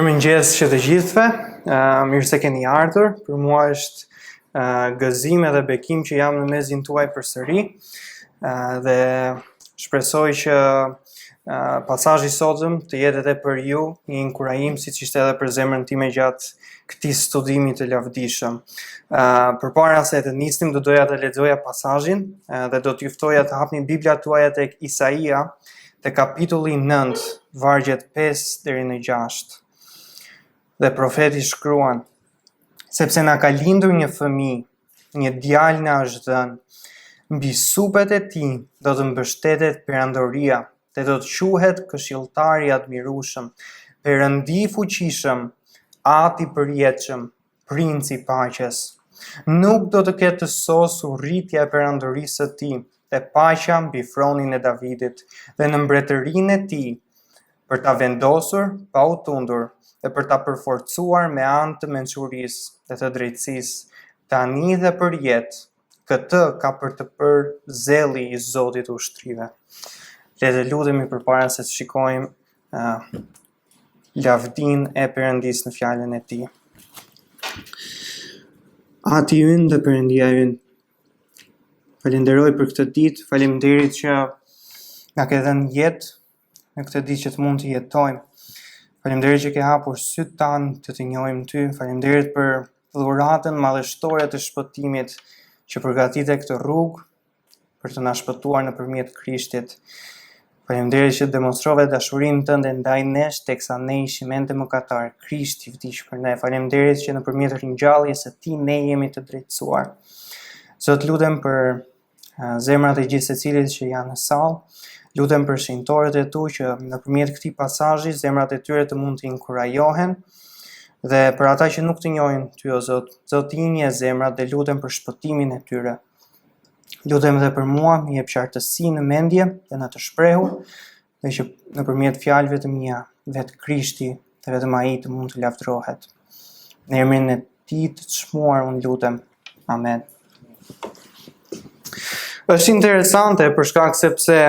Mirëmëngjes që të gjithëve, mirë se keni ardhur. Për mua është gëzim edhe bekim që jam në mezin tuaj përsëri dhe shpresoj që pasazhi sotëm të jetë edhe për ju një inkurajim, siç ishte edhe për zemrën time gjatë këtij studimi të lavdishëm. Përpara se të nisnim, do doja të lexoja pasazhin dhe do t'ju ftoja të hapni Biblia tuaja tek Isaia, te kapitulli 9, vargjet 5 deri në 6. Dhe profeti shkruan: sepse na ka lindur një fëmijë, një djalë na është dhënë, mbi supet e tij do të mbështetet perandoria, dhe do të quhet këshilltari i admirueshëm, Perëndi i fuqishëm, Ati i përjetshëm, Princi i paqes. Nuk do të ketë të sosur rritja e perandorisë së tij, dhe paqja mbi fronin e Davidit, dhe në mbretërinë e tij, për ta vendosur pa u tundur, dhe për ta përforcuar me anë të mençurisë dhe të drejtësisë, tani dhe për jetë, këtë ka për të bërë zelli i Zotit ushtrive. Le të lutemi përpara se të shikojmë lavdinë e Perëndisë në fjalën e tij. Ati ynë dhe Perëndia ynë, falenderoj për këtë ditë, faleminderit që na ke dhënë jetë në këtë ditë që të mund të jetojmë. Faleminderit që ke hapur sytë tanë të të njohim ty. Faleminderit për dhuratën madhështore të shpëtimit që përgatitet këtë rrugë për të na shpëtuar nëpërmjet Krishtit. Faleminderit që demonstrove dashurinë tënde ndaj nesh teksa ne ishim ende mëkatar. Krishti vdiq për ne. Faleminderit që nëpërmjet ringjalljes së tij ne jemi të drejtësuar. Zot, lutem për zemrat e gjithë secilit që janë në sallë. Lutem për shenjtorët e tu që nëpërmjet këtij pasazhi zemrat e tyre të mund të inkurajohen, dhe për ata që nuk të njohin ty, o Zot, Zot i një zemrat, dhe lutem për shpëtimin e tyre. Lutem edhe për mua, më jep qartësi në mendje dhe në të shprehur, dhe që nëpërmjet fjalëve të mia vetë Krishti dhe vetëm ai të mund të lavdërohet. Në emrin e tij të çmuar unë lutem. Amen. Është interesante për shkak sepse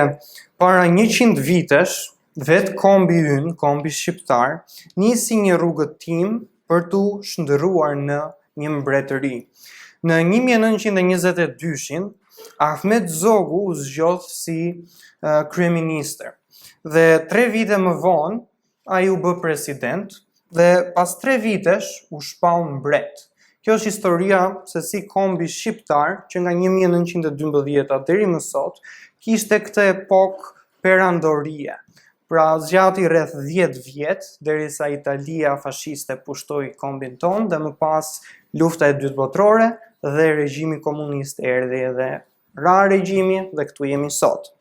para 100 vitesh, vetë kombi ynë, kombi shqiptar, nisi një rrugëtim për t'u shndërruar në një mbretëri. Në 1922-shin, Ahmet Zogu u zgjodh si kryeministër. Dhe 3 vite më vonë, ai u bë president, dhe pas 3 vitesh u shpall mbret. Kjo është historia se si kombi shqiptar, që nga 1912 deri më sot, kishte këtë epokë perandorie. Pra zgjati rreth 10 vjet, derisa Italia fashiste pushtoi kombin ton, dhe më pas lufta e dytë botërore dhe regjimi komunist erdhi, dhe ra regjimi dhe këtu jemi sot.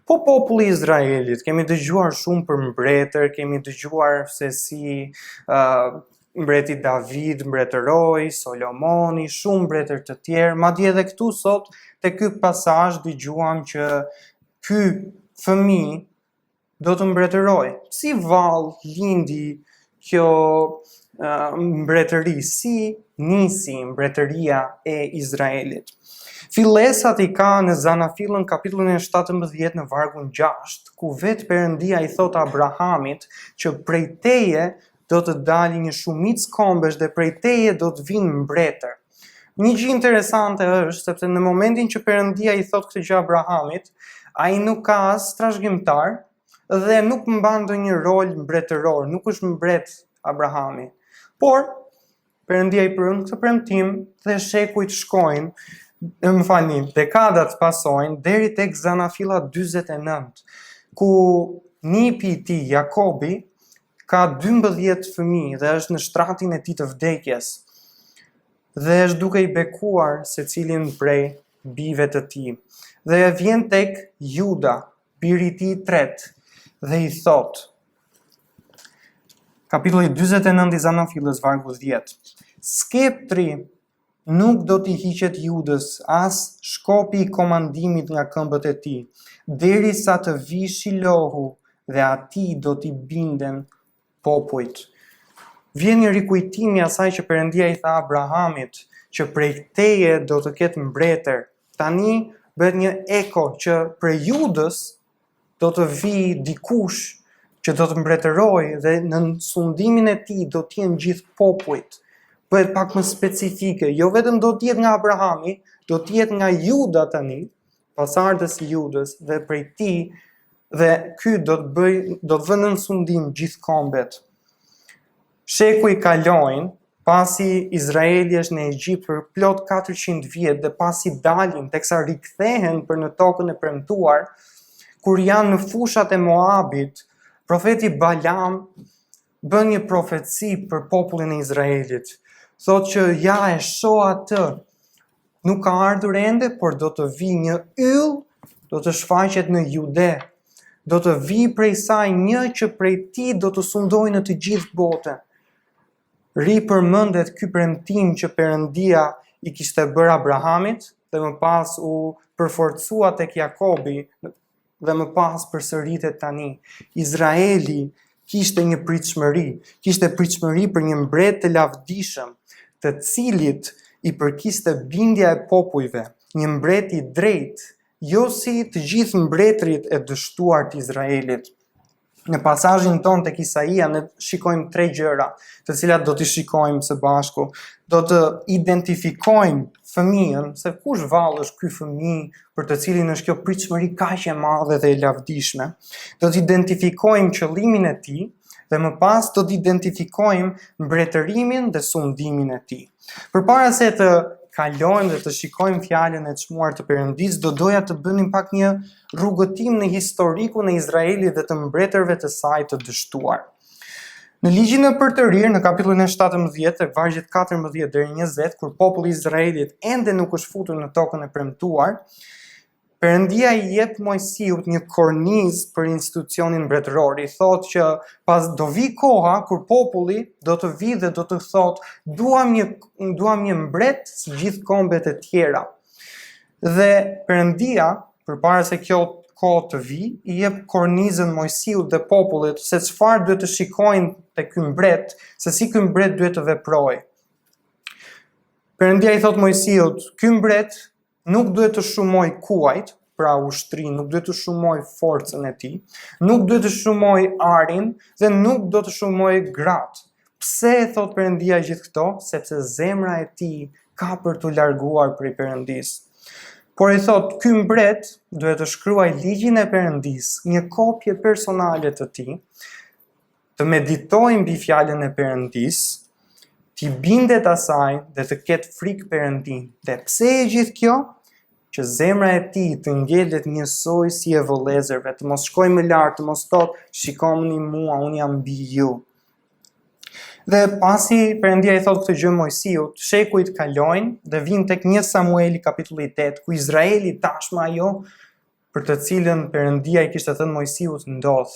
Po populli i Izraelit, kemi dëgjuar shumë për mbretër, kemi dëgjuar se si mbreti David mbretëroi, Solomoni, shumë mbretër të tjerë, madje edhe këtu sot te ky pasazh dëgjuam që ky fëmijë do të mbretëroj. Si vallë lindi kjo mbretëri, si nisi mbretëria e Izraelit. Fillesat i ka në Zanafillën kapitullin e 17 në vargun 6, ku vetë Perëndia i thot Abrahamit që prej teje do të dalë një shumicë kombesh dhe prej teje do të vinë mbretër. Një gjë interesante është sepse në momentin që Perëndia i thot këtë gjë Abrahamit, ai nuk ka as trashëgimtar dhe nuk mban ndonjë rol mbretëror, nuk është mbret Abrahami. Por Perëndia i prën këtë premtim dhe shekujt shkojnë, dekadat pasojnë deri tek Zanafilla 49, ku nipi i tij Jakobi ka 12 fëmijë dhe është në shtratin e tij të vdekjes. Dhe është duke i bekuar secilin prej bijve të tij. Dhe vjen tek Juda, biri i tij i tretë, dhe i thot, kapitulli 49 i Zanafillës, vargu 10, skeptri nuk do t'i hiqet Judës as shkopi i komandimit nga këmbët e tij, derisa të vi Shilohu dhe atij do t'i binden popujt. Vjen një rikujtim i asaj që Perëndia i tha Abrahamit, që prej teje do të ketë mbretër. Tani bëhet një eko që prej Judës do të vi dikush që do të mbretërojë dhe në sundimin e tij do të jenë gjithë popujt. Bëhet pak më specifike, jo vetëm do të jetë nga Abrahami, do të jetë nga Juda tani, pasardhës i Judës dhe prej tij, dhe ky do të vënë në sundim gjithë kombet. Sheku i kalojnë, pasi Izraeli është në Egjipt për plot 400 vjet dhe pasi dalin teksa rikthehen për në tokën e premtuar, kur janë në fushat e Moabit, profeti Balam bën një profeci për popullin e Izraelit. Thotë që ja e shoh atë, nuk ka ardhur ende, por do të vi një yll, do të shfaqet në Jude. Do të vi prej saj një që prej tij do të sundojë në të gjithë botën. Ripërmendet ky premtim që Perëndia i kishte bërë Abrahamit dhe më pas u përforcua tek Jakobi dhe më pas përsëritet tani. Izraeli kishte një pritshmëri për një mbret të lavdishëm, të cilit i përkiste bindja e popujve, një mbret i drejtë, jo si të gjithë mbretërit e dështuar të Izraelit. Në pasazhin ton tek Isaia ne shikojmë 3 gjëra, të cilat do t'i shikojmë së bashku. Do të identifikojmë fëmijën, se kush vallë është ky fëmijë për të cilin është kjo pritshmëri kaq e madhe dhe e lavdishme. Do të identifikojmë qëllimin e tij dhe më pas do të identifikojmë mbretërimin dhe sundimin e tij. Përpara se të kalojmë dhe të shikojmë fjalën e çmuar të Perëndis, do doja të bënim pak një rrugëtim në historikun e Izraelit dhe të mbretërve të saj të dështuar. Në ligjin e Përtërir, në kapitullin e 17, vargjet 14 deri 20, kur populli i Izraelit ende nuk është futur në tokën e premtuar, Perëndia i jep Mojsiut një kornizë për institucionin mbretëror. I thotë që pas do vi koha kur populli do të vi dhe do të thotë duam një mbret si gjithë kombet e tjera. Dhe Perëndia, përpara se kjo kohë të vi, i jep kornizën Mojsiut dhe popullit se çfarë duhet të shikojnë te ky mbret, se si ky mbret duhet të veprojë. Perëndia i thotë Mojsiut, ky mbret nuk duhet të shumoj kuajt, pra ushtrin, nuk duhet të shumoj forcën e tij, nuk duhet të shumoj arin dhe nuk do të shumoj gratë. Pse e thot Perëndia gjithë këto? Sepse zemra e tij ka për të larguar prej Perëndis. Por i thot, ky mbret duhet të shkruaj ligjin e Perëndis, një kopje personale të tij, të meditojë mbi fjalën e Perëndis, t'i bindet asaj dhe të ketë frikë Perëndin. Dhe pse e gjithë kjo? Që zemra e tij të ngjelet njësoj si e vëllezërve, të mos shkojë më lart, të mos thotë shikoni mua, unë jam mbi ju. Dhe pasi Perëndia i thotë këtë gjë Mojsiut, shekujt kalojnë dhe vinë tek 1 Samueli kapitulli 8, ku Izraeli tashmë ajo për të cilën Perëndia i kishte thënë Mojsiut ndodh.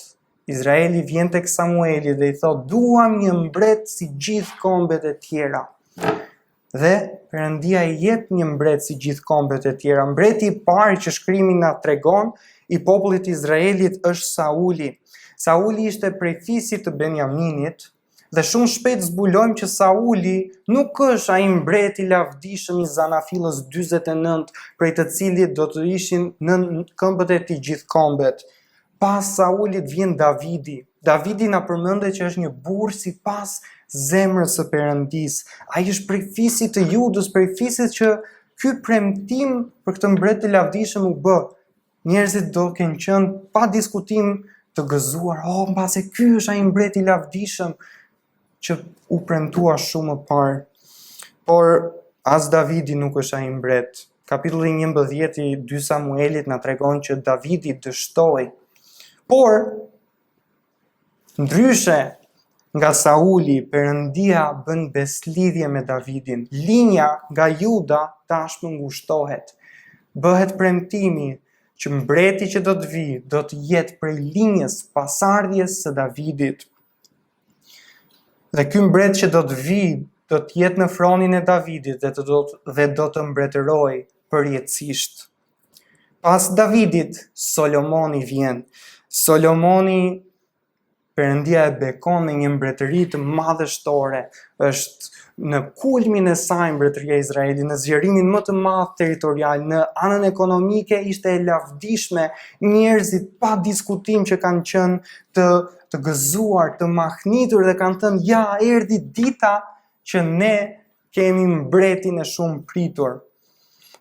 Izraeli vjen tek Samueli dhe i thotë duam një mbret si gjithë kombet e tjera. Dhe Perëndia i jep një mbret si gjithë kombet e tjera. Mbreti i parë që shkrimi na tregon i popullit Izraelit është Sauli. Sauli ishte prej fisit të Benjaminit dhe shumë shpejt zbulojmë që Sauli nuk është ai mbret i lavdishëm i Zanafillës 49, prej të cilit do të ishin në këmbët e tij gjithë kombet. Pas Saulit vjen Davidi. Davidi na përmendet që është një burr sipas zemrës së Perëndis. Ai është prej fisit të Judës, prej fisit që ky premtim për këtë mbret të lavdishëm u bë. Njerëzit do kenë qenë pa diskutim të gëzuar, mbase ky është ai mbret i lavdishëm që u premtua shumë më parë. Por as Davidi nuk është ai mbret. Kapitulli 11 i 2 Samuelit na tregon që Davidi dështoi. Por ndryshe nga Sauli, Perëndia bën beslidhje me Davidin. Linja nga Juda tashmë ngushtohet. Bëhet premtimi që mbreti që do të vi, do të jetë prej linjës pasardhjes së Davidit. Dhe ky mbret që do të vi, do të jetë në fronin e Davidit dhe do të mbretërojë përjetësisht. Pas Davidit, Solomoni vjen. Solomoni Perëndia e bekon me një mbretëri të madhështore, është në kulmin e saj mbretëria e Izraelit, në zgjerimin më të madh territorial, në anën ekonomike ishte e lavdishme, njerëzit pa diskutim që kanë qenë të gëzuar, të mahnitur dhe kanë thënë ja, erdhi dita që ne kemi mbretin e shumë pritur.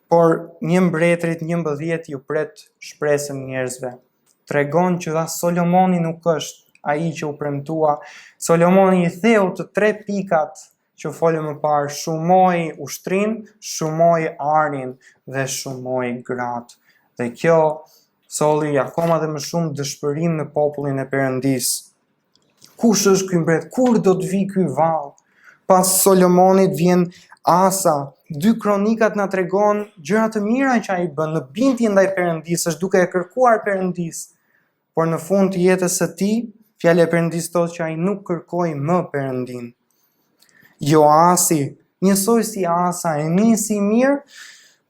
Por një mbretërit 11 ju pret shpresën njerëzve. Tregon që dha Solomoni nuk është ai që u premtua. Solomoni i theu të 3 pikat që folëm më parë, shumoi ushtrin, shumoi arin dhe shumoi gratë. Dhe kjo solli akoma dhe më shumë dëshpërim në popullin e Perëndis. Kush është ky mbret? Kur do të vi ky vallë? Pas Solomonit vjen Asa. 2 kronikat na tregon gjëra të mira që ai bën në bindje ndaj Perëndis, është duke e kërkuar Perëndis. Por në fund të jetës së tij, fjala e Perëndis thotë që ai nuk kërkoi më Perëndin. Joasi, njësoj si Asa, e nisi mirë,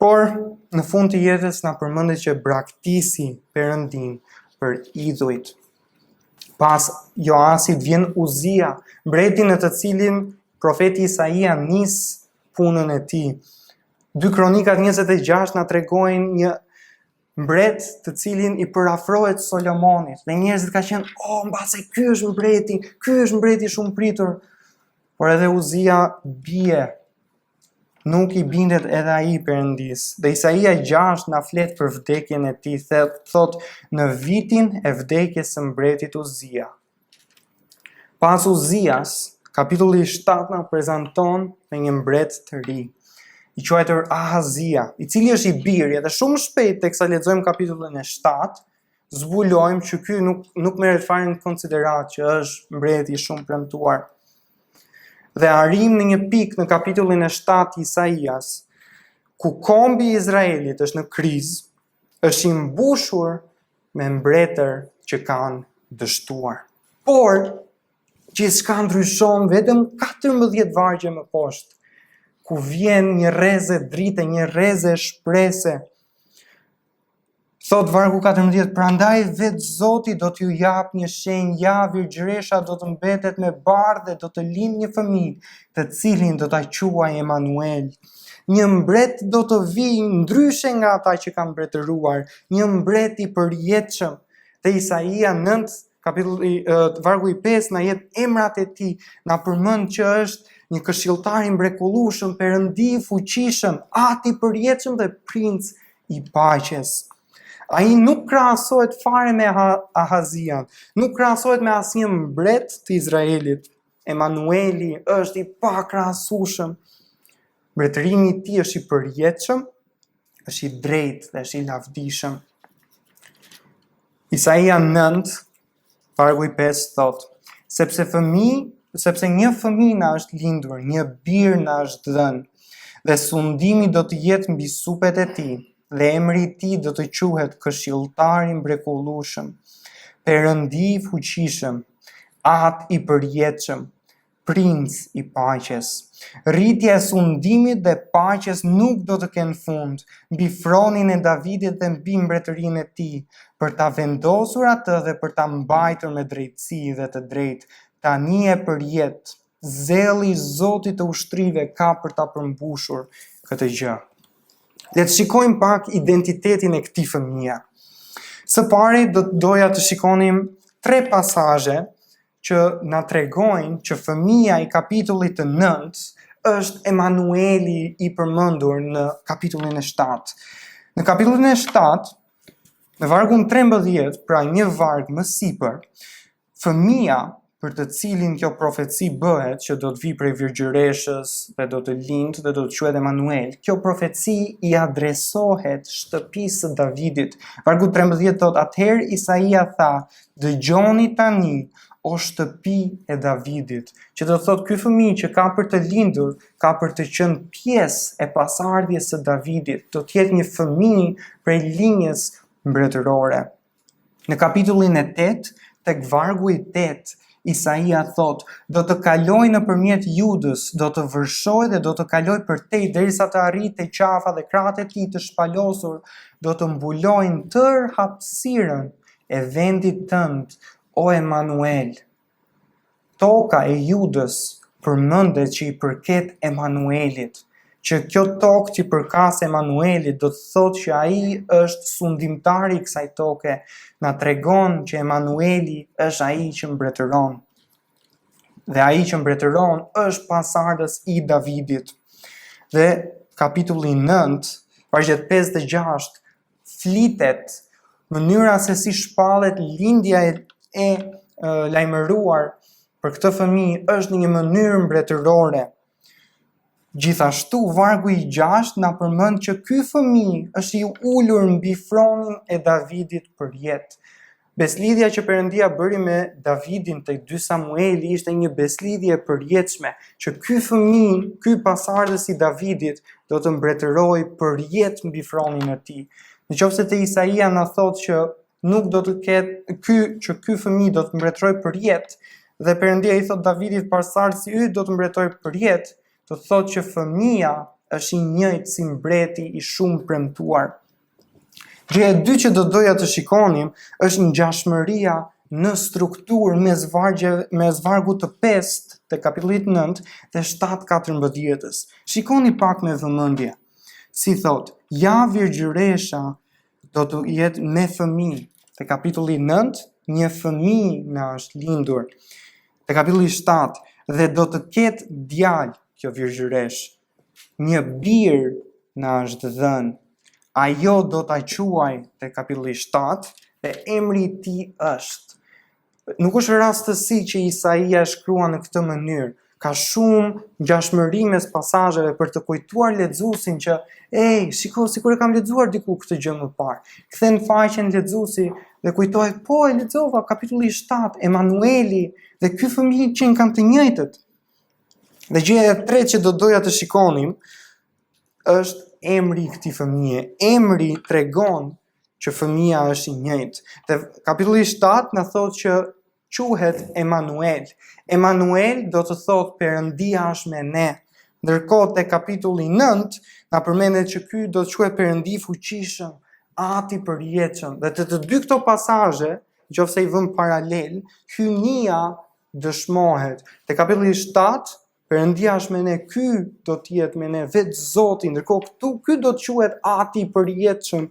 por në fund të jetës na përmendet që braktisi Perëndin për idhujt. Pas Joasit vjen Uzia, mbreti në të cilin profeti Isaia nis punën e tij. 2 kronikat 26 na tregojnë një mbret të cilin i përafrohet Solomonit. Dhe njerëzit kanë qenë, mbase ky është mbreti shumë pritur. Por edhe Uzia bie, nuk i bindet edhe ai Perëndis. Dhe Isaia 6 na flet për vdekjen e tij, thot në vitin e vdekjes së mbretit Uzia. Pas Uzias, kapitulli 7 na prezanton me një mbret të ri, i quajtur Ahazia, i cili është i biri, dhe shumë shpejt teksa lexojmë kapitullin e 7, zbulojmë që ky nuk merret fare në konsiderat që është mbreti shumë premtuar. Dhe arrim në një pikë në kapitullin e 7 Isaias, ku kombi i Izraelit është në krizë, është i mbushur me mbretër që kanë dështuar. Por gjithçka ndryshon vetëm 14 vargje më poshtë, ku vjen një rreze drite, një rreze shprese. Thot vargu 14, prandaj vetë Zoti do t'ju jap një shenjë, ja, virgjëresha do të mbetet me bardhë dhe do të lindë një fëmijë, të cilin do ta quajë Emanuel. Një mbret do të vijë ndryshe nga ata që kanë mbretëruar, një mbret i përjetshëm. Dhe Isaia 9, kapitulli vargu i 5 na jep emrat e tij, na përmend që është një këshilltar i mrekullueshëm, perëndi i fuqishëm, ati i përjetshëm dhe princ i paqes. Ai nuk krahasohet fare me Ahazian, nuk krahasohet me asnjë mbret të Izraelit. Emanueli është i pakrahasueshëm. Mbretërimi i tij është i përjetshëm, është i drejtë dhe është i lavdishëm. Isaia 9, vargu i 5 thot, sepse një fëmijë na është lindur, një bir na është dhënë, dhe sundimi do të jetë mbi supet e tij, dhe emri i tij do të quhet Këshilltar i mrekullueshëm, Perëndi i fuqishëm, Atë i përjetshëm, Princ i paqes. Rritja e sundimit dhe paqes nuk do të kenë fund mbi fronin e Davidit dhe mbi mbretërinë e tij, për ta vendosur atë dhe për ta mbajtur me drejtësi dhe të drejtë. Tani e përjet, zelli i Zotit të ushtrive ka për ta përmbushur këtë gjë. Le të shikojmë pak identitetin e këtij fëmije. Së pari doja të shikonim 3 pasazhe që na tregojnë që fëmija i kapitullit të 9 është Emanueli i përmendur në kapitullin e 7. Në kapitullin e 7, në vargun 13, pra një varg më sipër, fëmija për të cilin kjo profeci bëhet, që do të vi prej virgjëreshës dhe do të lindë dhe do të quhet Emanuel, kjo profeci i adresohet shtëpisë së Davidit. Vargu 13 thot, atëherë Isaia tha, dëgjoni tani, o shtëpi e Davidit, që do të thot ky fëmijë që ka për të lindur, ka për të qenë pjesë e pasardhjes së Davidit, do të jetë një fëmijë prej linjës mbretërore. Në kapitullin e 8, tek vargu i 8, Isaia thot, do të kaloj nëpërmjet Judës, do të vërshoj dhe do të kaloj përtej derisa të arrijë te qafa dhe kratë e tij të shpalosur, do të mbulojnë tërë hapësirën e vendit tënd, o Emanuel, toka e Judës përmendet që i përket Emanuelit, që kjo tokë që i përkas Emanuelit do të thotë që ai është sundimtari i kësaj toke, na tregon që Emanueli është ai që mbretëron. Dhe ai që mbretëron është pasardhës i Davidit. Dhe kapitulli 9, vargjet 5 dhe 6, flitet mënyra se si shpallet lindja e lajmëruar për këtë fëmijë është një mënyrë mbretërore. Gjithashtu, vargu i 6 na përmend që ky fëmijë është i ulur mbi fronin e Davidit për jetë. Beslidhja që Perëndia bëri me Davidin tek 2 Samueli ishte një beslidhje e përjetshme, që ky fëmijë, ky pasardhës i Davidit, do të mbretërojë për jetë mbi fronin e tij. Nëse te Isaia na thotë që nuk do të ketë ky fëmijë do të mbretërojë për jetë, dhe Perëndia i thot Davidit pasardhësi yt do të mbretërojë për jetë, do të thotë që fëmia është i njëjtë si mbreti i shumë premtuar. Gjëja e dytë që do doja të shikonim është ngjashmëria në strukturë mes vargut të 5 te kapitulli 9 dhe 7:14. Shikoni pak me vëmendje. Si thot, ja virgjëresha do të jetë me fëmijë. Te kapitulli 9, një fëmijë na është lindur. Te kapitulli 7, dhe do të ketë djalë kjo virgjëresh. Një bir na është dhënë. Ajo do ta quaj te kapitulli 7 dhe emri i tij është. Nuk është rastësi që Isaia e shkrua në këtë mënyrë. Ka shumë ngjashmëri mes pasazheve për të kujtuar lexuesin që shiko, sikur e kam lexuar diku këtë gjë më parë. Kthen faqen lexuesi dhe kujtohet, po e lexova kapitulli 7, Emanueli dhe ky fëmijë që kanë të njëjtët. Dhe gjëja e tretë që do doja të shikonim është emri i këtij fëmije. Emri tregon që fëmia është i njëjtë. Dhe kapitulli 7 na thotë që quhet Emanuel. Emanuel do të thotë Perëndia është me ne. Ndërkohë te kapitulli 9 na përmendet që ky do të quhet Perëndi fuqishëm, Ati përjetshëm. Dhe të dy këto pasazhe, nëse i vëmë paralel, hynia dëshmohet. Te kapitulli 7 Perëndia është me ne, ky do të jetë me ne, vetë Zoti, ndërkohë ky do të quhet Ati i përjetshëm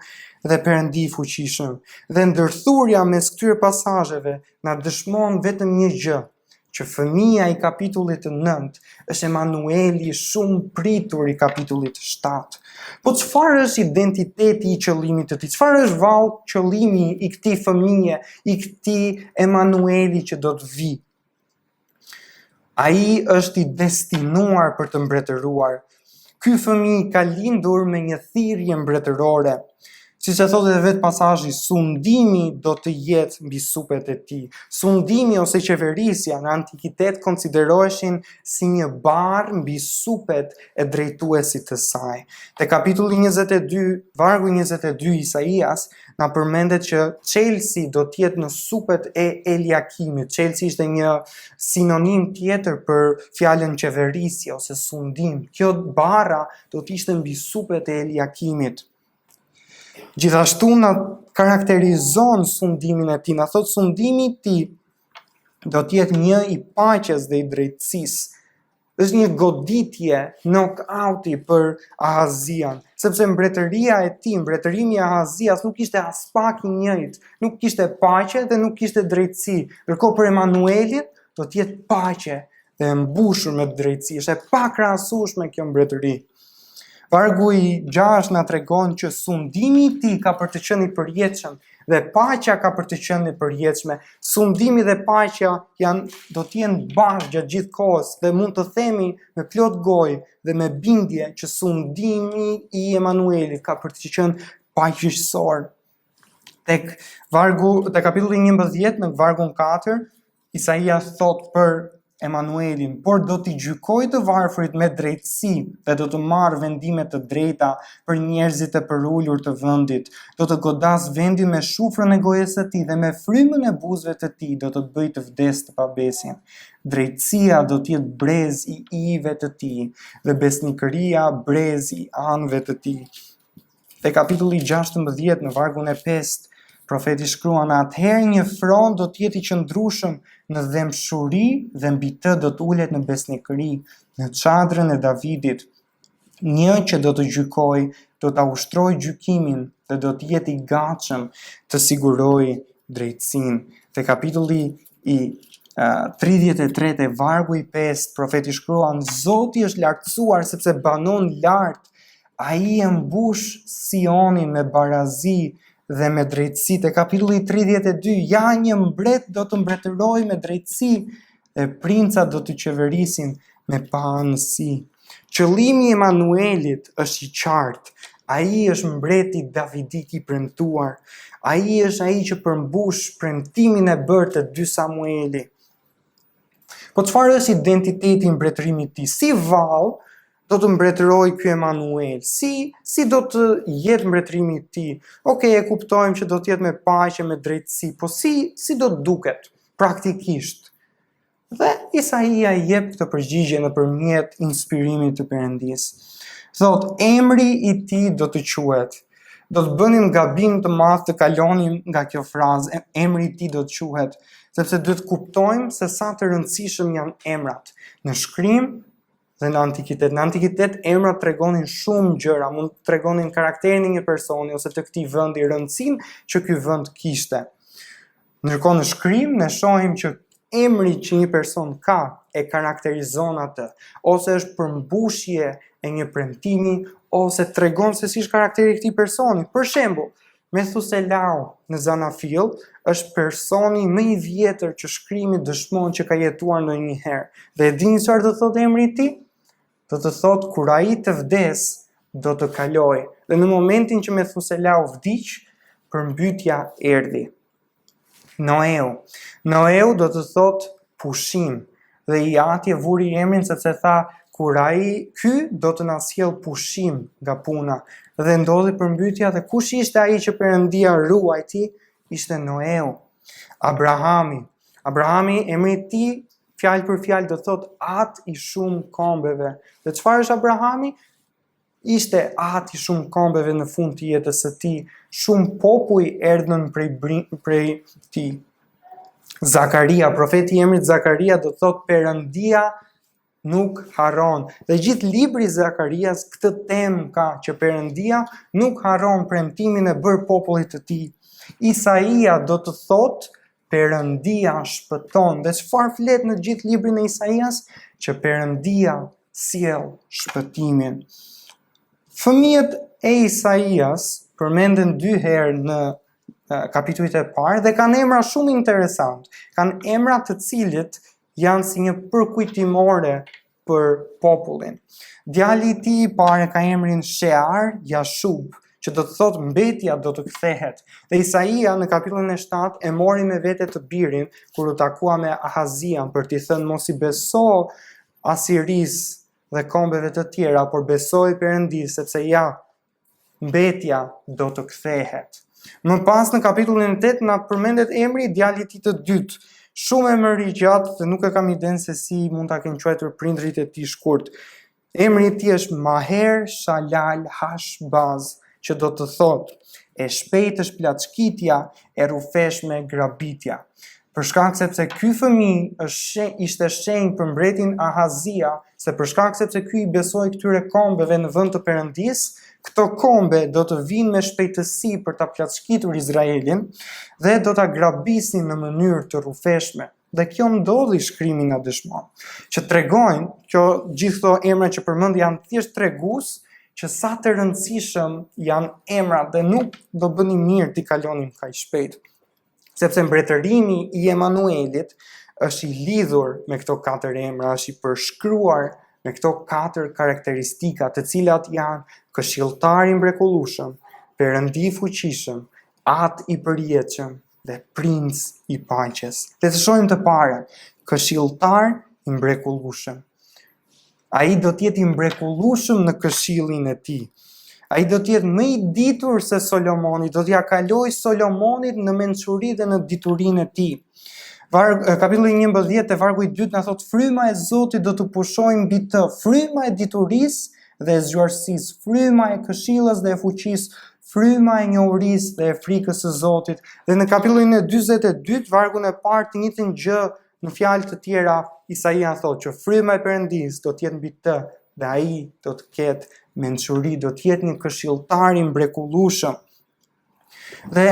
dhe Perëndi i fuqishëm. Dhe ndërthurja mes këtyre pasazheve na dëshmon vetëm një gjë, që fëmia i kapitullit 9 është Emanueli shumë pritur i kapitullit 7. Po çfarë është identiteti i qëllimit të tij? Çfarë është vallë qëllimi i këtij fëmije, i këtij Emanueli që do të vijë? Ai është i destinuar për të mbretëruar. Ky fëmijë ka lindur me një thirrje mbretërore. Siç e thotë edhe vetë pasazhi, sundimi do të jetë mbi supet e tij. Sundimi ose qeverisja në antikitet konsideroheshin si një barë mbi supet e drejtuesit të saj. Te kapitulli 22, vargu 22 Isaias na përmendet që çelësi do të jetë në supet e Eliakimit. Çelësi ishte një sinonim tjetër për fjalën qeverisje ose sundim. Kjo barra do të ishte mbi supet e Eliakimit. Gjithashtu na karakterizon sundimin e tij, na thot sundimi i tij do të jetë një i paqes dhe i drejtësisë. Është një goditje, knock-outi për Ahazian, sepse mbretëria e tij, mbretërimi i Ahazias nuk ishte as pak i njëjtë, nuk kishte paqe dhe nuk kishte drejtësi. Ndërkohë për Emanuelin do të jetë paqe dhe e mbushur me drejtësi. Është e pakrahasueshme kjo mbretëri. Vargu i 6 na tregon që sundimi i tij ka për të qenë i përjetshëm dhe paqja ka për të qenë e përjetshme. Sundimi dhe paqja do të jenë bashkë gjatë gjithë kohës dhe mund të themi me plot gojë dhe me bindje që sundimi i Emanuelit ka për të qenë paqësor. Tek kapitulli 11 në vargun 4, Isaia thot për Emanuelin, por do t'i gjykoj të varfrit me drejtësi dhe do të marrë vendime të drejta për njerëzit e përullur të vendit. Do të godas vendin me shufrën e gojës së tij dhe me frymën e buzëve të tij do të bëj të vdes të pabesin. Drejtësia do të jetë brez i ive të tij dhe besnikëria brez i anëve të tij. Te kapitulli 16 në vargun e 5, profeti shkruan, atëherë një fron do të jetë i qëndrueshëm në dhemshuri dhe mbi të do të ulet në besnikëri, në çadrën e Davidit. Një që do të gjykoj, do të ushtroj gjykimin dhe do të jetë i gatshëm të siguroj drejtësinë. Te kapitulli i 33 e vargu i 5, profeti shkruan: Zoti është lartësuar sepse banon lart, ai e mbush Sionin me barazi dhe me drejtësi. Te kapitulli 32, ja një mbret do të mbretërojë me drejtësi dhe princat do të qeverisin me paanësi. Qëllimi i Emanuelit është i qartë. Ai është mbreti Davidit i premtuar. Ai është ai që përmbush premtimin e bërë të 2 Samueli. Po çfarë është identiteti i mbretërimit të tij? Si vallë do të mbretërojë ky Emanuel? Si do të jetë mbretërimi i tij? Okej, e kuptojmë që do të jetë me paqe, me drejtësi, po si do të duket praktikisht? Dhe Isaia i jep këtë përgjigje nëpërmjet inspirimit të Perëndisë. Thot, emri i tij do të quhet. Do të bënim gabim të madh të kalonim nga kjo frazë. Emri i tij do të quhet, sepse duhet kuptojmë se sa të rëndësishëm janë emrat në shkrim dhe në antikitet. Në antikitet emrat tregonin shumë gjëra, mund të tregonin karakterin e një personi ose të këtij vendi, rëndësinë që ky vend kishte. Ndërkohë në shkrim ne shohim që emri që një person ka e karakterizon atë, ose është përmbushje e një premtimi, ose tregon se si është karakteri i këtij personi. Për shembull, Methuselau në Zanafill është personi më i vjetër që shkrimi dëshmon që ka jetuar ndonjëherë. Dhe e dini çfarë do të thotë emri i tij? Do të thotë kur ai të vdes, do të kaloj. Dhe në momentin që Methuselau vdiq, përmbytja erdhi. Noeu do të thotë pushim. Dhe i atje vuri emrin sepse tha kur ky do të na sjell pushim nga puna. Dhe ndodhi përmbytja dhe kush ishte ai që Perëndia ruajti? Ishte Noeu. Abrahami, emri i tij fjalë për fjalë do thotë atë i shumë kombeve. Dhe çfarë është Abrahami? Ishte atë i shumë kombeve në fund të jetës së tij. Shumë popull erdhën prej tij. Zakaria, profeti i emrit Zakaria do thotë Perëndia nuk harron. Dhe gjithë libri i Zakarias këtë temë ka, që Perëndia nuk harron premtimin e bërë popullit të tij. Isaia do të thotë Perëndia shpëton. Dhe çfarë flet në gjithë librin e Isaias? Që Perëndia sjell shpëtimin. Fëmijët e Isaias përmenden 2 herë në kapitujt e parë dhe kanë emra shumë interesant. Kanë emra të cilët janë si një përkujtimore për popullin. Djali i tij i parë ka emrin Shear Jashub, që do të thotë mbetja do të kthehet. Dhe Isaia në kapitullin e 7 e mori me vete të birin kur u takua me Ahazian për t'i thënë mos i beso Asiris dhe kombeve të tjera, por besoi Perëndis sepse ja mbetja do të kthehet. Më pas në kapitullin 8 na përmendet emri i djalit të tij të dytë. Shumë emër i gjatë dhe nuk e kam idenë se si mund ta kenë quajtur prindrit e tij shkurt. Emri i tij është Maher Shalal Hashbaz, që do të thotë e shpejtë është plaçkitja, e rrufeshme grabitja. Për shkak sepse ky fëmijë ishte shenjë për mbretin Ahazia, se për shkak sepse ky i besoi këtyre kombeve në vend të Perëndis, këto kombe do të vinë me shpejtësi për ta plaçkitur Izraelin dhe do ta grabisin në mënyrë të rrufeshme. Dhe kjo ndodhi, shkrimi na dëshmon, që tregojnë, gjithë këto emra që përmend janë thjesht tregues që sa të rëndësishëm janë emrat dhe nuk do bëni mirë t'i kalonim kaq shpejt. Sepse mbretërimi i Emanuelit është i lidhur me këto 4 emra, është i përshkruar me këto 4 karakteristika, të cilat janë këshilltari mrekullueshëm, Perëndi i fuqishëm, atë i përjetshëm dhe princ i paqes. Le të shohim të parën, këshilltar i mrekullueshëm. Ai do të jetë i mrekullueshëm në këshillin e tij. Ai do të jetë më i ditur se Solomoni, do t'ja kalojë Solomonit në mençuri dhe në diturinë e tij. Kapitulli 11 e vargu i 2 na thot fryma e Zotit do të pushojë mbi të, fryma e diturisë dhe e zgjuarsisë, fryma e këshillës dhe e fuqisë, fryma e njohurisë dhe e frikës së Zotit. Dhe në kapitullin e 42, vargun e parë të njëjtën gjë Në fjalë të tjera, Isaia thotë që fryma e Perëndis do të jetë mbi të dhe ai do të ketë mençuri, do të jetë një këshilltar i mrekullueshëm. Dhe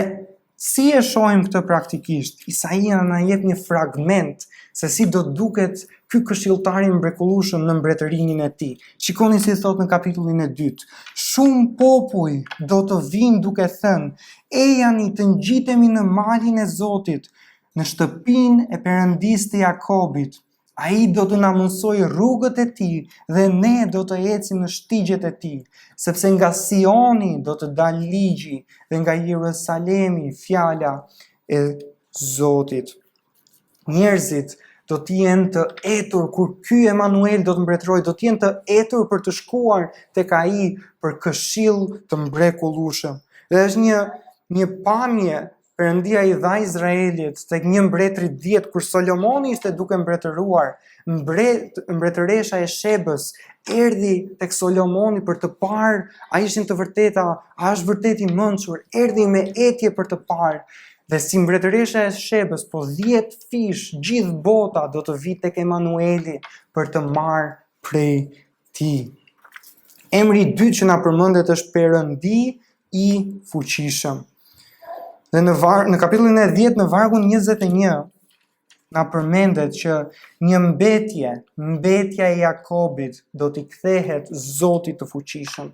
si e shohim këtë praktikisht? Isaia na jep një fragment se si do të duket ky këshilltar i mrekullueshëm në mbretërinë e tij. Shikoni si thot në kapitullin e 2. Shumë popull do të vinë duke thënë: "Ejani të ngjitemi në malin e Zotit, në shtëpinë e Perëndisë të Jakobit. Ai do të na mësojë rrugët e tij dhe ne do të ecim në shtigjet e tij, sepse nga Sioni do të dalë ligji dhe nga Jerusalemi fjala e Zotit." Njerëzit do të jenë të etur kur ky Emanuel do të mbretërojë, do të jenë të etur për të shkuar tek ai për këshill të mrekullueshëm. Dhe është një pamje Perëndia i dha Izraelit tek një mbretëri 10 kur Solomoni ishte duke mbretëruar. Mbretëresha e Shebës erdhi tek Solomoni për të parë a ishin të vërteta, a është vërtet i mençur, erdhi me etje për të parë. Dhe si mbretëresha e Shebës, po 10 fish, gjithë bota do të vitë tek Emanueli për të marrë prej tij. Emri i dytë që na përmendet është Perëndi i fuqishëm. Dhe në kapitullin e 10 në vargun 21 na përmendet që një mbetja e Jakobit do t'i kthehet Zotit të fuqishëm.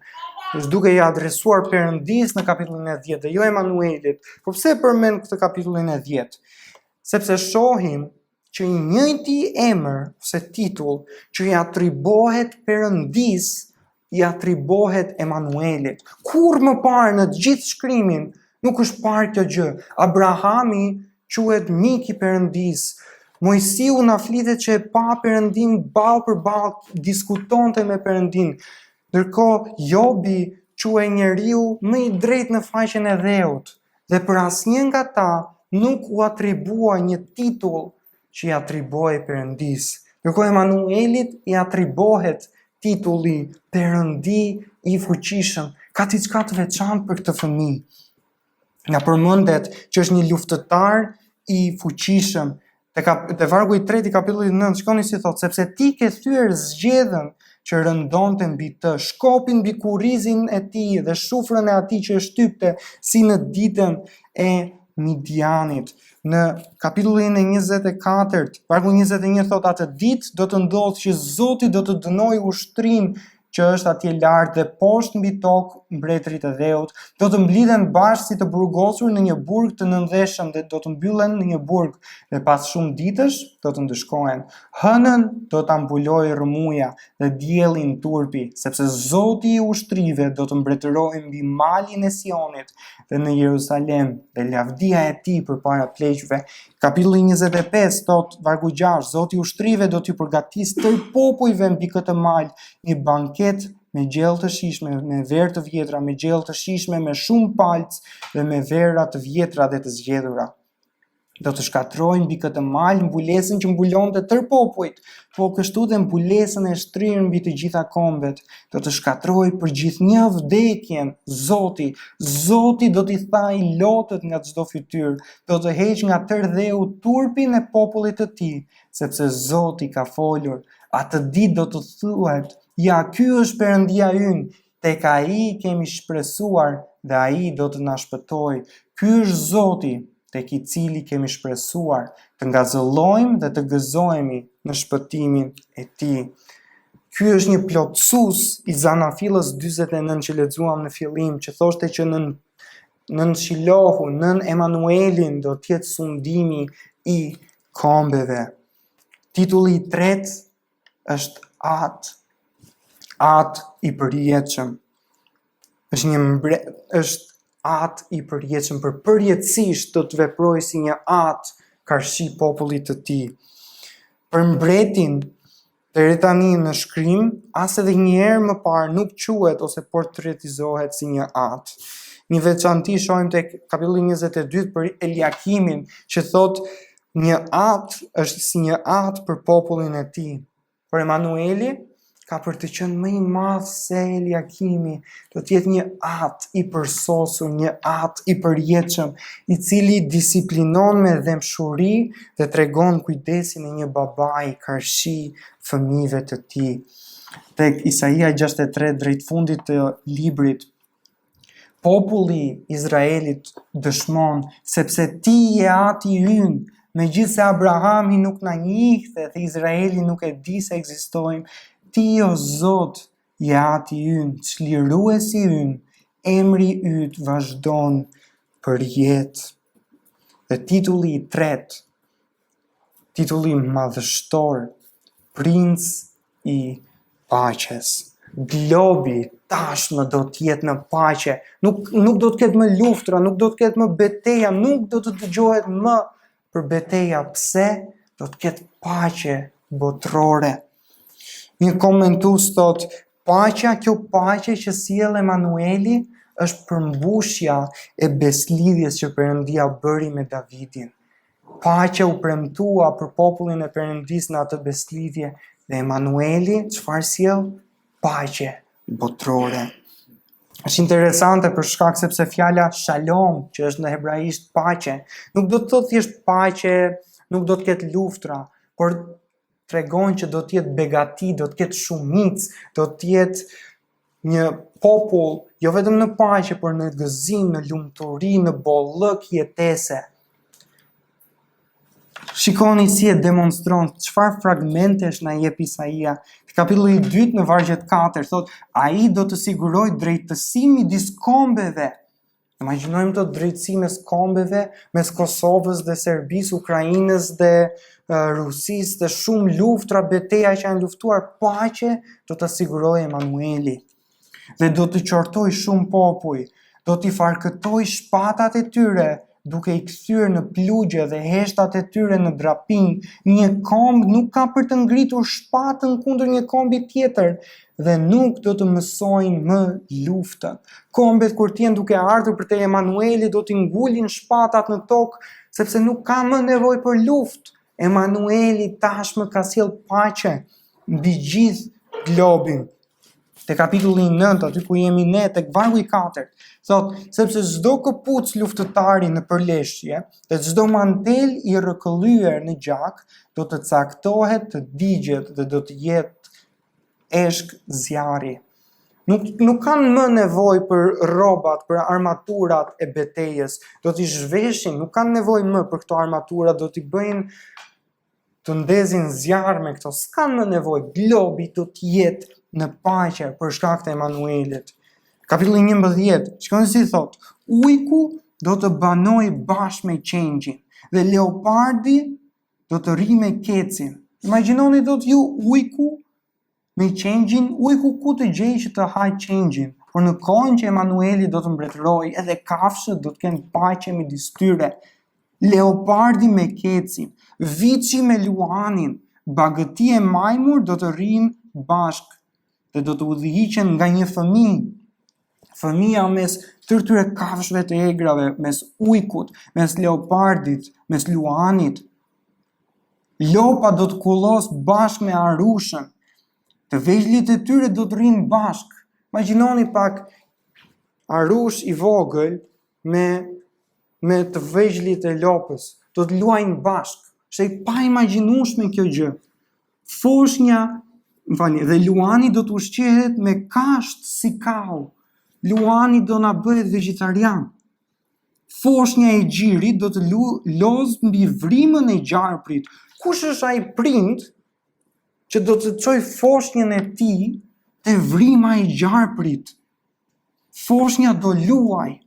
Është duke i adresuar Perëndis në kapitullin e 10 dhe jo Emanuelit. Por pse e përmend këtë kapitullin e 10? Sepse shohim që i njëjti emër ose titull që i atribohet Perëndis i atribohet Emanuelit. Kur më parë në gjithë shkrimin nuk është parë kjo gjë. Abrahami quhet mik i Perëndis. Mojsiu na flitet që e pa Perëndin ballë për ballë, diskutonte me Perëndin. Ndërkohë Jobi quhej njeriu më i drejtë në faqen e dheut. Dhe për asnjë nga ta nuk u atribua një titull që i atribohej Perëndis. Ndërkohë Emanuelit i atribohet titulli Perëndi i fuqishëm. Ka diçka të veçantë për këtë fëmijë. Nga përmendet që është një luftëtar i fuqishëm. Te vargu i 3 i kapitullit 9, shikoni si thot: "Sepse ti ke thyer zgjedhën që rëndonte mbi të, shkopin mbi kurrizin e tij dhe shufrën e atij që e shtypte si në ditën e Midianit." Në kapitullin e 24, vargu 21 thot: "Atë ditë do të ndodhë që Zoti do të dënojë ushtrinë që është atje lart dhe poshtë mbi tokë mbretërit e dheut, do të mblidhen bashkë si të burgosur në një burg të nëndeshëm dhe do të mbyllen në një burg dhe pas shumë ditësh do të ndëshkohen. Hënën do ta mbulojë rrëmuja dhe diellin turpi, sepse Zoti i ushtrive do të mbretërojë mbi malin e Sionit dhe në Jerusalem dhe lavdia e tij përpara pleqve." Kapitulli 25 thot vargu 6: "Zoti i ushtrive do t'ju përgatisë tërë popujve mbi këtë mal një banket me gjellë të shishme, me verë të vjetra, me gjellë të shishme, me shumë palc dhe me vera të vjetra dhe të zgjedhura. Do të shkatrojnë mbi këtë mal mbulesën që mbulonte tërë popujt, po kështu dhe mbulesën e shtrirë mbi të gjitha kombet. Do të shkatrojë për gjithnjë vdekjen, Zoti do t'i thajë lotët nga çdo fytyrë, do të heqë nga tërë dheu turpin e popullit të tij, sepse Zoti ka folur. Atë ditë do të thuhet: ja, ky është Perëndia ynë, tek ai kemi shpresuar dhe ai do të na shpëtojë. Ky është Zoti, tek i cili kemi shpresuar të ngazëllojmë dhe të gëzohemi në shpëtimin e tij." Ky është një plotësues i Zanafillës 49 që lexuam në fillim, që thoshte që nën Shilohu, nën Emanuelin do të jetë sundimi i kombeve. Titulli i tretë është Atë i përjetshëm. Është atë i përjetshëm, për përjetësisht do të veprojë si një atë karshi popullit të tij. Për mbretin deri tani në shkrim, as edhe një herë më parë nuk quhet ose portretizohet si një atë. Një veçanti shohim tek kapitulli 22 për Eliakimin, që thot një atë është si një atë për popullin e tij. Por Emanueli ka për të qenë më i madh se Eliakimi, do të jetë një at i përsosur, një at i përjetshëm, i cili disiplinon me dëmshuri dhe tregon kujdesin e një babai qarshi fëmijëve të tij. Tek Isaia 63 drejt fundit të librit, populli Izraelit dëshmon sepse ti je ati ynë, megjithse Abrahami nuk na njihte dhe Izraeli nuk e di se ekzistojmë, ti o Zot je ati ynë, çliruesi ynë, emri yt vazhdon për jetë. Dhe titulli i tretë, titulli madhështor, princ i paqes. Globi tashmë do të jetë në paqe, nuk do të ketë më luftra, nuk do të ketë më betejë, nuk do të dëgjohet më për betejë. Pse? Do të ketë paqe botërore. Një komentues thotë, paqja, kjo paqe që sjell Emanueli është përmbushja e beslidhjes që Perëndia bëri me Davidin. Paqja u premtua për popullin e Perëndis në atë beslidhje dhe Emanueli çfarë sjell? Paqe botërore. Është interesante për shkak sepse fjala shalom, që është në hebraisht paqe, nuk do të thotë thjesht paqe, nuk do të ketë luftra, por tregon që do të jetë begati, do të ketë shumicë, do të jetë një popull jo vetëm në paqe, por në gëzim, në lumturi, në bollëk jetese. Shikoni si e demonstron çfarë fragmentesh na jep Isaia. Kapitulli 2 në vargjet 4 thot, ai do të siguroj drejtësi midis kombeve. Imagjinojmë të drejtësi mes kombeve, mes Kosovës dhe Serbisë, Ukrainës dhe Rusisë, dhe shumë luftra, beteja që janë luftuar, paqe do të siguroj Emanueli. Dhe do të qortoj shumë popull, do t'i farkëtoj shpatat e tyre, duke i kthyer në plugje dhe heshtat e tyre në drapin. Një komb nuk ka për të ngritur shpatën kundër një kombi tjetër dhe nuk do të mësojnë më luftën. Kombet kur t'jen duke ardhur për te Emanueli do t'i ngulin shpatat në tokë sepse nuk ka më nevojë për luftë. Emanueli tashmë ka sjell paqe mbi gjithë globin. Te kapitulli 9, aty ku jemi ne, tek vargu i 4, thot, sepse çdo këpuc luftëtari në përleshje dhe çdo mantel i rrëkëllyer në gjak do të caktohet, të digjet dhe do të jetë eshk zjarri. Nuk kanë më nevojë për rrobat, për armaturat e betejës, do t'i zhveshin, nuk kanë nevojë më për këto armatura, do t'i bëjnë të ndezin zjarr me këto, s'kanë më nevojë, globi do t'jetë në paqe për shkak të Emanuelit. Kapitulli 11, shikoni si thot, ujku do të banoj bashkë me qengjin dhe leopardi do të rri me kecin. Imagjinoni do të ju ujku me qengjin, ujku ku të gjej që të haj qengjin, por në kohën që Emanueli do të mbretërojë, edhe kafshët do të kenë paqe midis tyre. Leopardi me kecin, viçi me luanin, bagëti e majmur do të rrinë bashkë dhe do të udhëhiqen nga një fëmijë. Fëmia mes tërtyre kafshëve të egrave, mes ujkut, mes leopardit, mes luanit. Lopa do të kullos bashkë me arushën. Të vegjëlit e tyre do të rrinë bashkë. Imagjinoni pak arush i vogël me të vegjëlit e lopës. Do të luajnë bashkë. Është e pa imagjinueshme kjo gjë. Dhe luani do të ushqehet me kasht si kau. Luani do na bëhet vegetarian. Foshnja e gjirit do të lozë mbi vrimën e gjarprit. Kush është ai prind që do të çojë foshnjën e tij te vrima e gjarprit? Foshnja do luaj.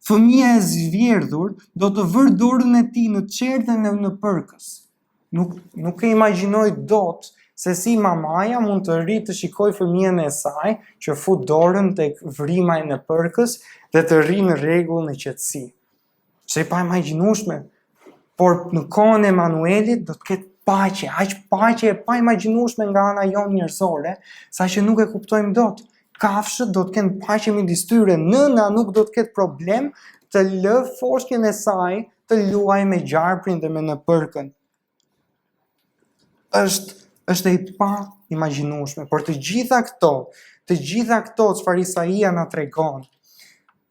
Fëmia e zverdhur do të vërë dorën e tij në çerdhen e në përkës. Nuk e imagjinoj dot se si mamaja mund të rri të shikoj fëmijën e saj që fut dorën tek vrima e në përkës dhe të rri në rregull në qetësi. Është e pa imagjinueshme, por në kohën e Emanuelit do të ketë paqe, aq paqe e pa imagjinueshme nga ana jonë njerëzore, saqë nuk e kuptojmë dot. Kafshët do të kenë paqe midis tyre, nëna nuk do të ketë problem të lë foshnjën e saj të luajë me gjarprin dhe me në përkën. Është e pa imagjinueshme, por të gjitha këto çfarë Isaia na tregon,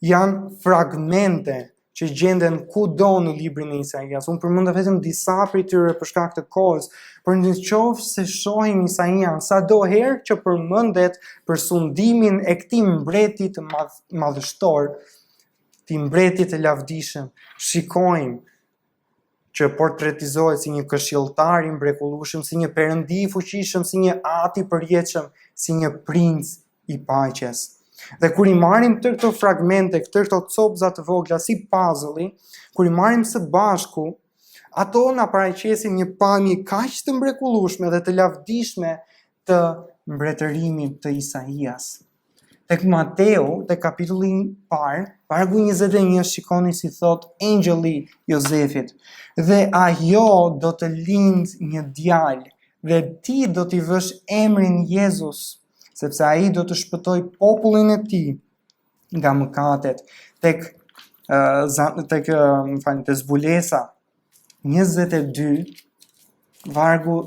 janë fragmente që gjenden kudo në librin e Isaias. Unë përmenda vetëm disa prej tyre për shkak të kohës, por në qoftë se shohim Isaia sadoherë që përmendet për sundimin e këtij mbreti të madhështor, këtij mbreti të lavdishëm, shikojmë që portretizohet si një këshilltar i mrekullueshëm, si një perëndi i fuqishëm, si një ati i përjetshëm, si një princ i paqes. Dhe kur i marrim këto fragmente, këto copëza të vogla si puzzle-i, kur i marrim së bashku, ato na paraqesin një pamje kaq të mrekullueshme dhe të lavdishme të mbretërimit të Isaias. Tek Mateu, tek kapitulli 1, vargu 21, shikoni si thot engjëlli Jozefit: "Dhe ajo do të lindë një djalë, dhe ti do t'i vësh emrin Jezus, sepse ai do të shpëtoj popullin e tij nga mëkatet." Tek Zbulesa 22,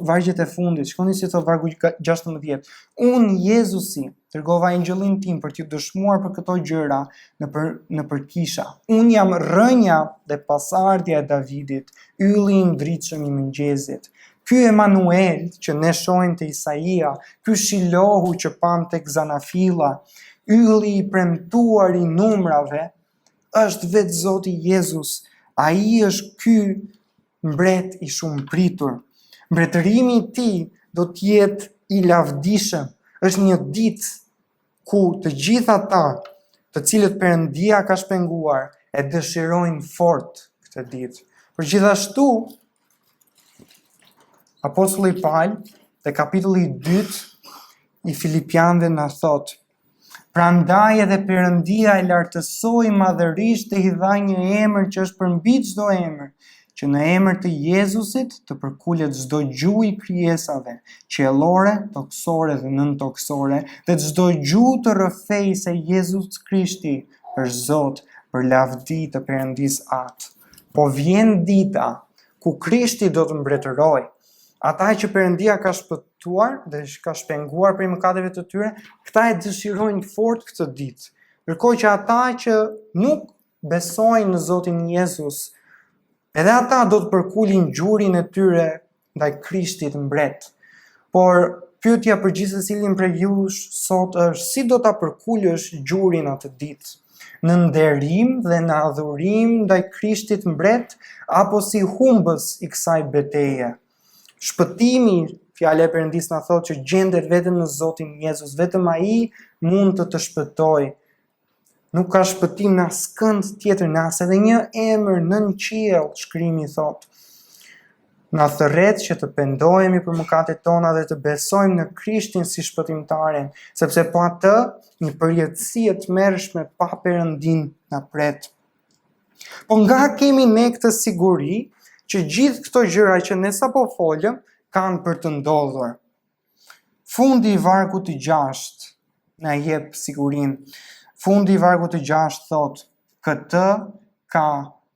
vargjet e fundit, shikoni si thot vargu 16: "Unë Jezusi dërgova engjëllin tim për t'ju dëshmuar për këto gjëra në përkisha. Unë jam rënja dhe pasardhja e Davidit, ylli i ndritshëm i mëngjesit." Ky Emanuel që ne shohim te Isaia, ky Shilohu që pam tek Zanafilla, ylli i premtuar i numrave, është vetë Zoti Jezus. Ai është ky mbret i shumë pritur. Mbretërimi i tij do të jetë i lavdishëm. Është një ditë ku të gjithë ata të cilët Perëndia ka shpenguar e dëshirojnë fort këtë ditë. Por gjithashtu Apostulli Paul te kapitulli 2 i Filipianëve na thot: "Prandaj edhe Perëndia e lartësoi madhërisht dhe i dha një emër që është përmbi çdo emër, që në emër të Jezusit të përkulet çdo gjuhë i krijesave, qiellore, toksore dhe nëntoksore, dhe çdo gjuhë të rrëfej se Jezus Krishti është Zot, për lavdi të Perëndisë atë." Po vjen dita ku Krishti do të mbretërojë. Ata që Perëndia ka shpëtuar dhe ka shpenguar prej mëkateve të tyre, këta e dëshirojnë fort këtë ditë. Ndërkohë që ata që nuk besojnë në Zotin Jezus, edhe ata do të përkulin gjurin e tyre ndaj Krishtit mbret. Por pyetja për gjithë secilin prej jush sot është: si do ta përkulësh gjurin atë ditë? Në nderim dhe në adhurim ndaj Krishtit mbret, apo si humbës i kësaj betejë? Shpëtimi, fjala e Perëndisë na thotë që gjendet vetëm në Zotin Jezus, vetëm ai mund të shpëtojë. Nuk ka shpëtim në askënd tjetër, në as edhe një emër nën qiell, shkrimi thotë. Na thërret që të pendohemi për mëkatet tona dhe të besojmë në Krishtin si shpëtimtaren, sepse pa të, një përjetësi e tmerrshme pa Perëndin na pret. Po nga kemi ne këtë siguri që gjithë këto gjëra që ne sapo folëm kanë për të ndodhur? Fundi i vargut të 6 na jep sigurinë. Fundi i vargut të 6 thotë: "Këtë ka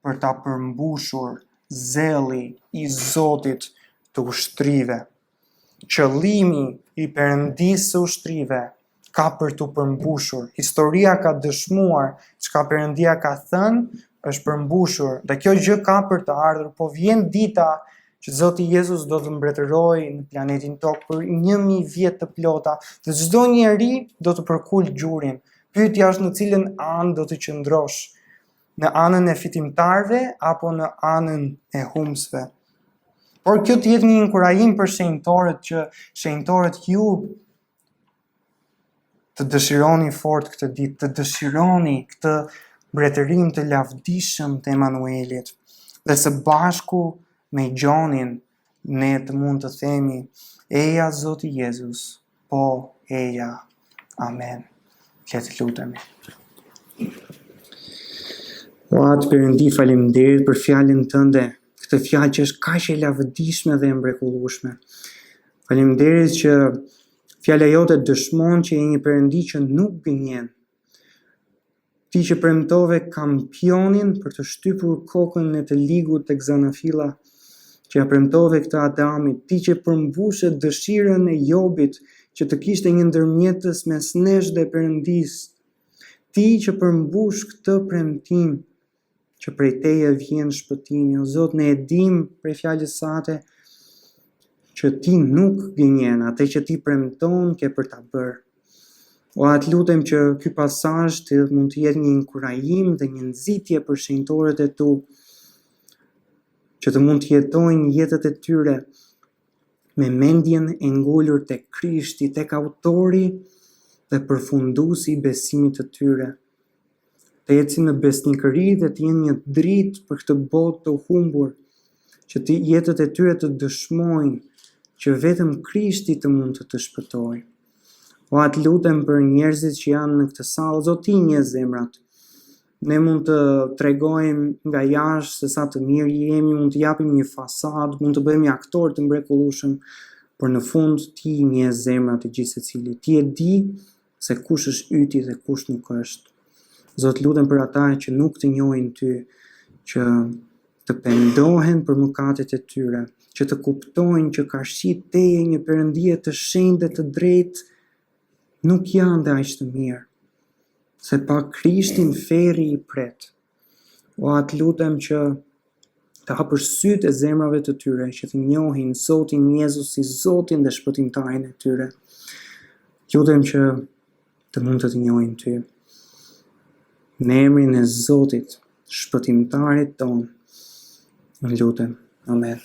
për ta përmbushur zelli i Zotit të ushtrive." Qëllimi i Perëndisë së ushtrive ka për të përmbushur. Historia ka dëshmuar çka Perëndia ka thënë është përmbushur, dhe kjo gjë ka për të ardhur, po vjen dita që Zoti Jezus do të mbretërojë në planetin tokë për 1000 vjet të plota, dhe çdo njeri do të përkul gjurin. Pyetja është në cilën anë do të qëndrosh, në anën e fitimtarëve apo në anën e humbësve. Por kjo të jetë një inkurajim për shenjtorët, që shenjtorët ju të dëshironi fort këtë ditë, të dëshironi këtë mbretërim të lavdishëm të Emanuelit, dhe së bashku me Gjonin ne të mund të themi: "Eja Zoti Jezus, po eja, amen." Le të lutemi. O atë Perëndi, faleminderit për fjalën tënde, këtë fjalë që është kaq e lavdishme dhe e mrekullueshme. Faleminderit që fjala jote dëshmon që je një Perëndi që nuk gënjen. Ti që premtove kampionin për të shtypur kokën e të ligut tek Zanafilla, që ja premtove këtë Adamit, ti që përmbushe dëshirën e Jobit që të kishte një ndërmjetës mes nesh dhe Perëndis, ti që përmbush këtë premtim që prej teje vjen shpëtimi. O Zot, ne e dim prej fjalës sate që ti nuk gënjen, atë që ti premton ke për ta bërë. O atë lutem që ky pasazh të mund të jetë një inkurajim dhe një nxitje për shenjtorët e tu, që të mund të jetojnë jetët e tyre me mendjen e ngulur tek Krishti, tek autori dhe përfunduesi i besimit të tyre. Të ecin në besnikëri dhe të jenë një dritë për këtë botë të humbur, që të jetët e tyre të dëshmojnë që vetëm Krishti të mund të shpëtojë. O atë lutem për njerëzit që janë në këtë sallë, Zot ti njeh zemrat. Ne mund të tregojmë nga jashtë se sa të mirë jemi, mund të japim një fasadë, mund të bëhemi aktorë të mrekullueshëm, por në fund ti njeh zemrat e gjithë secilit. Ti e di se kush është yti dhe kush nuk është. Zot, lutem për ata që nuk të njohin ty, që të pendohen për mëkatet e tyre, që të kuptojnë që ka shit teje një Perëndie të shenjtë dhe të drejtë nuk janë dhe aq të mirë, se pa Krishtin ferri i pret. O atë lutem që të hapësh sytë e zemrave të tyre, që të njohin Zotin Jezus si Zotin dhe shpëtimtarin e tyre. Lutem që të mund të njohin ty. Në emrin e Zotit, shpëtimtarit ton, lutem. Amen.